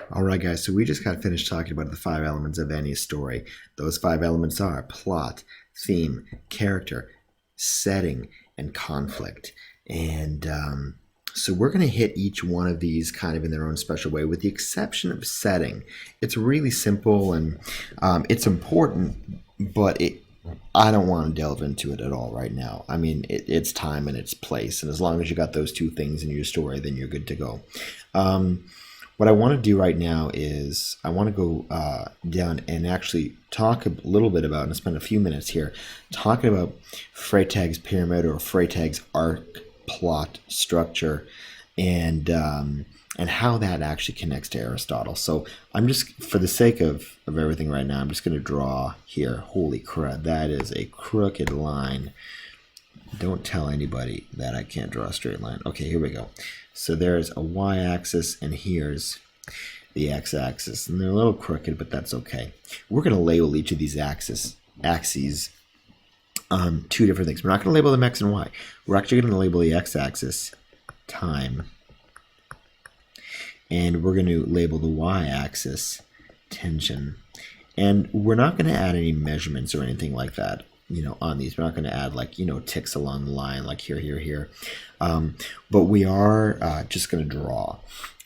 All right, guys, so we just got finished talking about the 5 elements of any story. Those 5 elements are plot, theme, character, setting, and conflict. And so we're going to hit each one of these kind of in their own special way, with the exception of setting. It's really simple and it's important, but I don't want to delve into it at all right now. I mean, it's time and it's place. And as long as you got those two things in your story, then you're good to go. What I want to do right now is I want to go down and actually talk a little bit about, and spend a few minutes here talking about Freytag's pyramid, or Freytag's arc plot structure, and how that actually connects to Aristotle. So I'm just, for the sake of everything right now, I'm just going to draw here. Holy crap, that is a crooked line. Don't tell anybody that I can't draw a straight line. Okay, here we go. So there's a y-axis, and here's the x-axis. And they're a little crooked, but that's okay. We're going to label each of these axes two different things. We're not going to label them x and y. We're actually going to label the x-axis time, and we're going to label the y-axis tension. And we're not going to add any measurements or anything like that, on these. We're not going to add ticks along the line, like here. But we are just going to draw.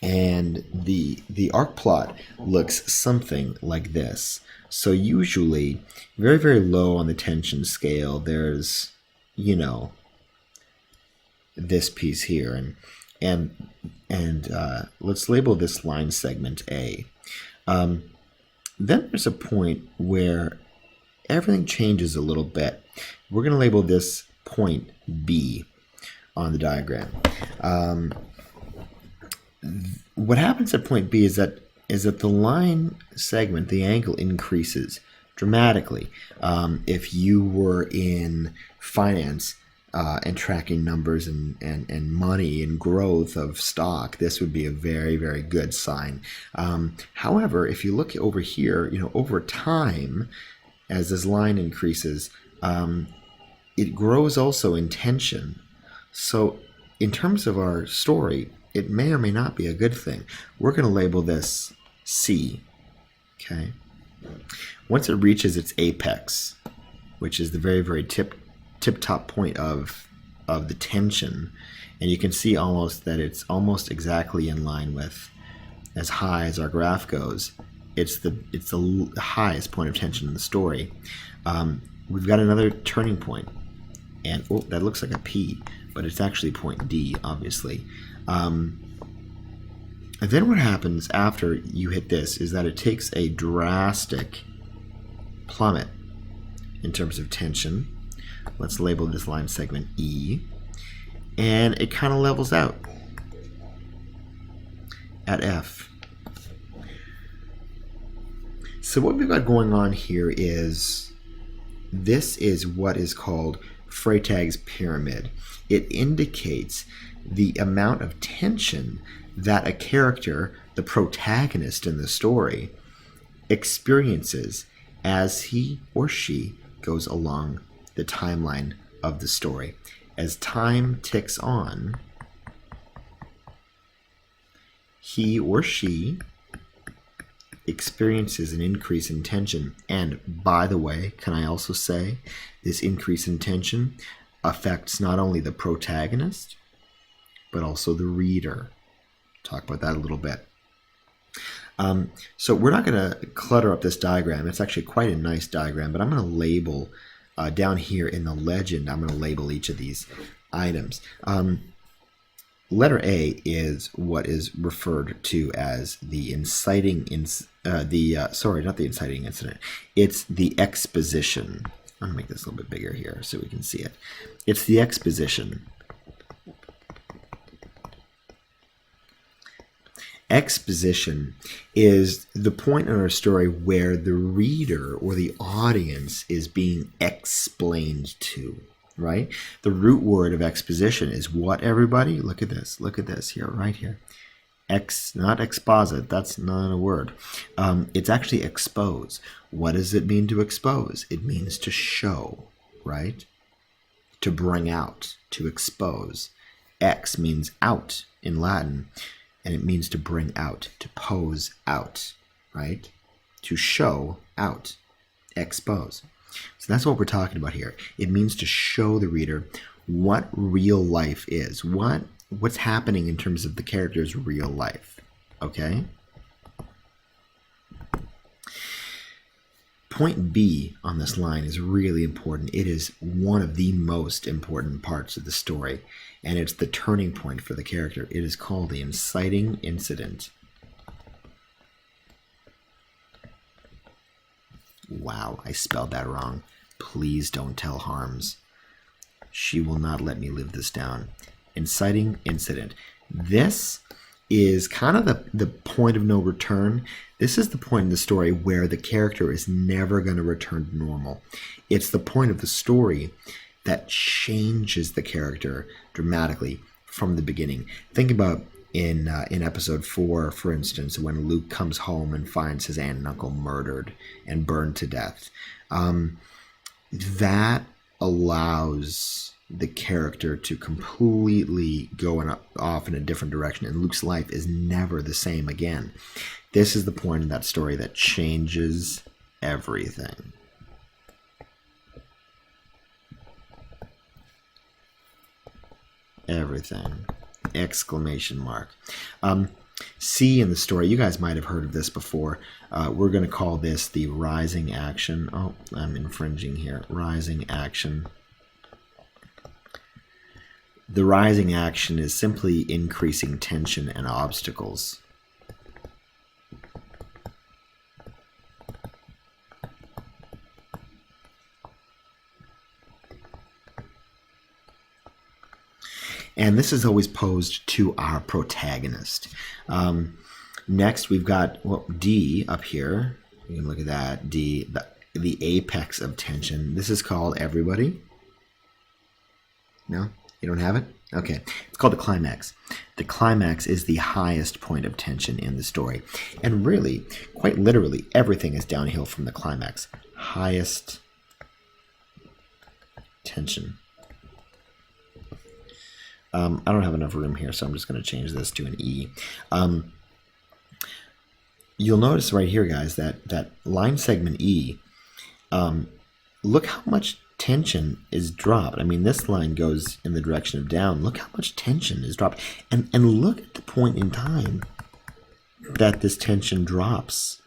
And the arc plot looks something like this. So usually very, very low on the tension scale, there's, this piece here. And let's label this line segment A. Then there's a point where everything changes a little bit. We're going to label this point B on the diagram. What happens at point B is that the line segment, the angle, increases dramatically. If you were in finance and tracking numbers and money and growth of stock, this would be a very, very good sign. However, if you look over here, over time, as this line increases, it grows also in tension. So in terms of our story, it may or may not be a good thing. We're going to label this C. Okay. Once it reaches its apex, which is the very, very tip-top point of the tension, and you can see almost that it's almost exactly in line with, as high as our graph goes, it's the highest point of tension in the story. We've got another turning point, and that looks like a P, but it's actually point D, obviously. And then what happens after you hit this is that it takes a drastic plummet in terms of tension. Let's label this line segment E, and it kind of levels out at F. So what we've got going on here is, this is what is called Freytag's pyramid. It indicates the amount of tension that a character, the protagonist in the story, experiences as he or she goes along the timeline of the story. As time ticks on, he or she experiences an increase in tension. And by the way, can I also say, this increase in tension affects not only the protagonist, but also the reader. Talk about that a little bit. So we're not going to clutter up this diagram. It's actually quite a nice diagram, but I'm going to label down here in the legend, I'm going to label each of these items. Letter A is what is referred to as the inciting, sorry, not the inciting incident. It's the exposition. I'm going to make this a little bit bigger here so we can see it. It's the exposition. Exposition is the point in our story where the reader or the audience is being explained to, right? The root word of exposition is what, everybody? Look at this. Look at this here, right here. Not exposit. That's not a word. It's actually expose. What does it mean to expose? It means to show, right? To bring out, to expose. Ex means out in Latin. and it means to bring out, to pose out, right? To show out, expose. So that's what we're talking about here. It means to show the reader what real life is, what's happening in terms of the character's real life, okay? Point B on this line is really important. It is one of the most important parts of the story, and it's the turning point for the character. It is called the inciting incident. Wow, I spelled that wrong. Please don't tell Harms. She will not let me live this down. Inciting incident. This is kind of the point of no return. This is the point in the story where the character is never going to return to normal. It's the point of the story that changes the character dramatically from the beginning. Think about in episode 4, for instance, when Luke comes home and finds his aunt and uncle murdered and burned to death. That allows the character to completely go off in a different direction, and Luke's life is never the same again. This is the point in that story that changes everything. Everything. Exclamation mark. C in the story, you guys might have heard of this before. We're going to call this the rising action. Oh, I'm infringing here. Rising action. The rising action is simply increasing tension and obstacles. And this is always posed to our protagonist. Next, we've got D up here. You can look at that. D, the apex of tension. This is called everybody. No? You don't have it? Okay. It's called the climax. The climax is the highest point of tension in the story. And really, quite literally, everything is downhill from the climax. Highest tension. I don't have enough room here, so I'm just going to change this to an E. You'll notice right here, guys, that line segment E, look how much tension is dropped. I mean, this line goes in the direction of down. Look how much tension is dropped. And look at the point in time that this tension drops,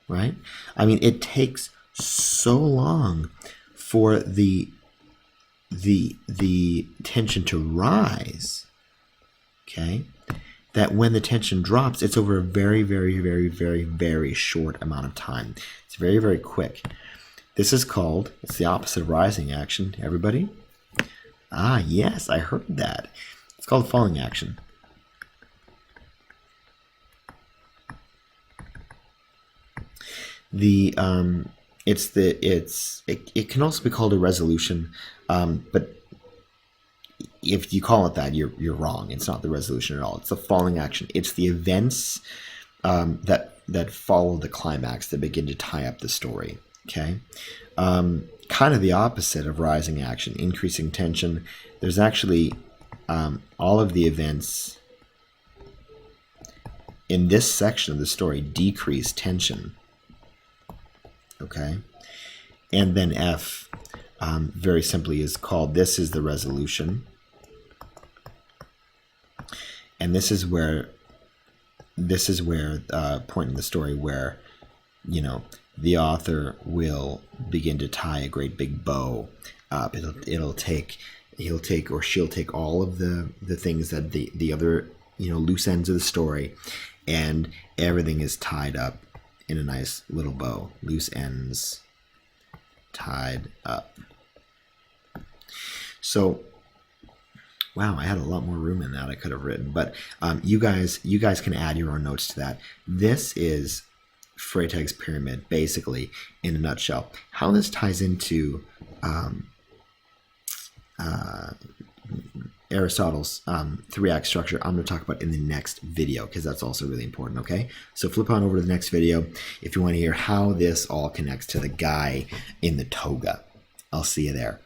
right? I mean, it takes so long for the tension to rise, okay, that when the tension drops, it's over a very, very, very, very, very short amount of time. It's very, very quick. This is called, it's the opposite of rising action. Everybody? Ah, yes, I heard that. It's called falling action. It can also be called a resolution, but if you call it that, you're wrong. It's not the resolution at all. It's the falling action. It's the events that follow the climax that begin to tie up the story. Okay, kind of the opposite of rising action, increasing tension. There's actually all of the events in this section of the story decrease tension. Okay, and then F, very simply, is called, this is the resolution, and this is where point in the story where, you know, the author will begin to tie a great big bow up. He'll take or she'll take all of the things that the other, you know, loose ends of the story, and everything is tied up in a nice little bow. Loose ends tied up. So, wow, I had a lot more room in that I could have written, but you guys can add your own notes to that. This is Freytag's pyramid, basically, in a nutshell. How this ties into Aristotle's 3-act structure, I'm going to talk about in the next video, because that's also really important, okay? So flip on over to the next video if you want to hear how this all connects to the guy in the toga. I'll see you there.